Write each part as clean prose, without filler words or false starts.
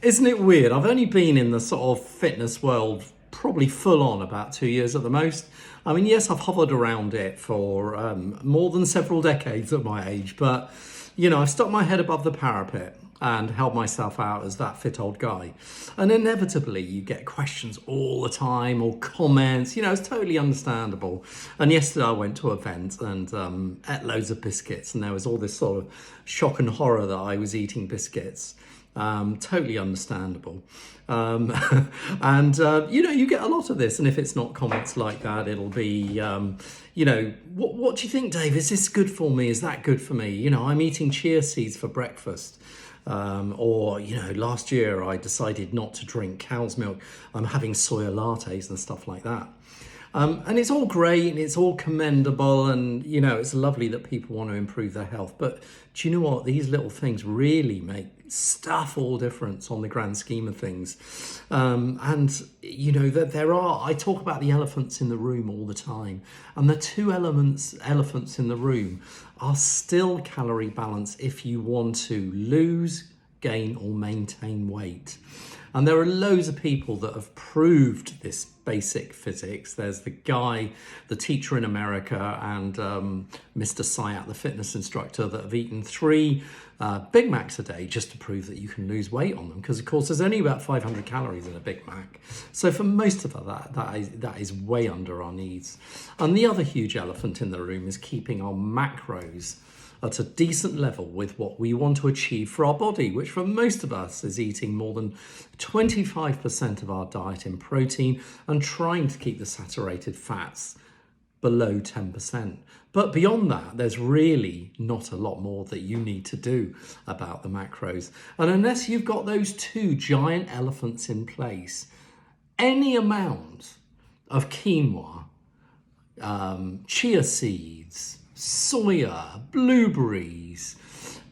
Isn't it weird? I've only been in the sort of fitness world probably full on about 2 years at the most. I mean, yes, I've hovered around it for more than several decades at my age, but I've stuck my head above the parapet and held myself out as that fit old guy. And inevitably, you get questions all the time or comments. It's totally understandable. And yesterday, I went to an event and ate loads of biscuits, and there was all this sort of shock and horror that I was eating biscuits. Totally understandable. Um, and you get a lot of this, and if it's not comments like that, it'll be, what do you think, Dave? Is this good for me? Is that good for me? I'm eating chia seeds for breakfast. Or last year I decided not to drink cow's milk. I'm having soya lattes and stuff like that. And it's all great and it's all commendable, and it's lovely that people want to improve their health. But do you know what? These little things really make stuff all difference on the grand scheme of things. And that I talk about the elephants in the room all the time, and the two elephants in the room are still calorie balance if you want to lose, gain or maintain weight. And there are loads of people that have proved this basic physics. There's the teacher in America, and Mr. Sayat, the fitness instructor, that have eaten 3 Big Macs a day just to prove that you can lose weight on them. Because, of course, there's only about 500 calories in a Big Mac. So for most of us, that is way under our needs. And the other huge elephant in the room is keeping our macros at a decent level with what we want to achieve for our body, which for most of us is eating more than 25% of our diet in protein and trying to keep the saturated fats below 10%. But beyond that, there's really not a lot more that you need to do about the macros. And unless you've got those 2 giant elephants in place, any amount of quinoa, chia seeds, soya, blueberries,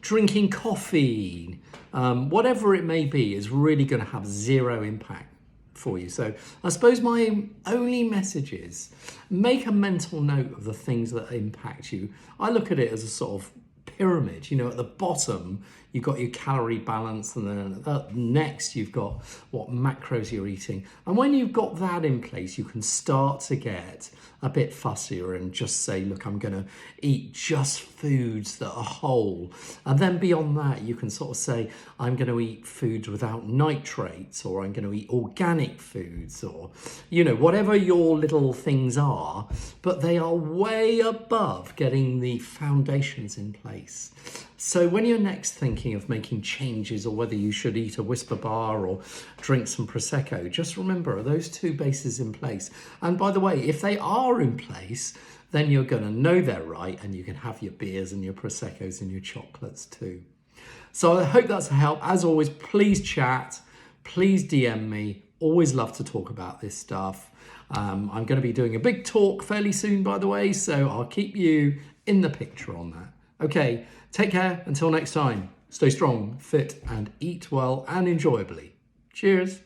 drinking coffee, whatever it may be, is really going to have zero impact for you. So I suppose my only message is make a mental note of the things that impact you. I look at it as a sort of pyramid. At the bottom you've got your calorie balance, and then next you've got what macros you're eating. And when you've got that in place, you can start to get a bit fussier and just say, look, I'm going to eat just foods that are whole. And then beyond that, you can sort of say, I'm going to eat foods without nitrates, or I'm going to eat organic foods, or whatever your little things are, but they are way above getting the foundations in place. So when you're next thinking of making changes, or whether you should eat a Whisper bar or drink some Prosecco, just remember, are those 2 bases in place? And by the way, if they are in place, then you're going to know they're right, and you can have your beers and your Proseccos and your chocolates too. So I hope that's a help. As always, please chat, please DM me. Always love to talk about this stuff. I'm going to be doing a big talk fairly soon, by the way, so I'll keep you in the picture on that. Okay, take care. Until next time, stay strong, fit, and eat well and enjoyably. Cheers.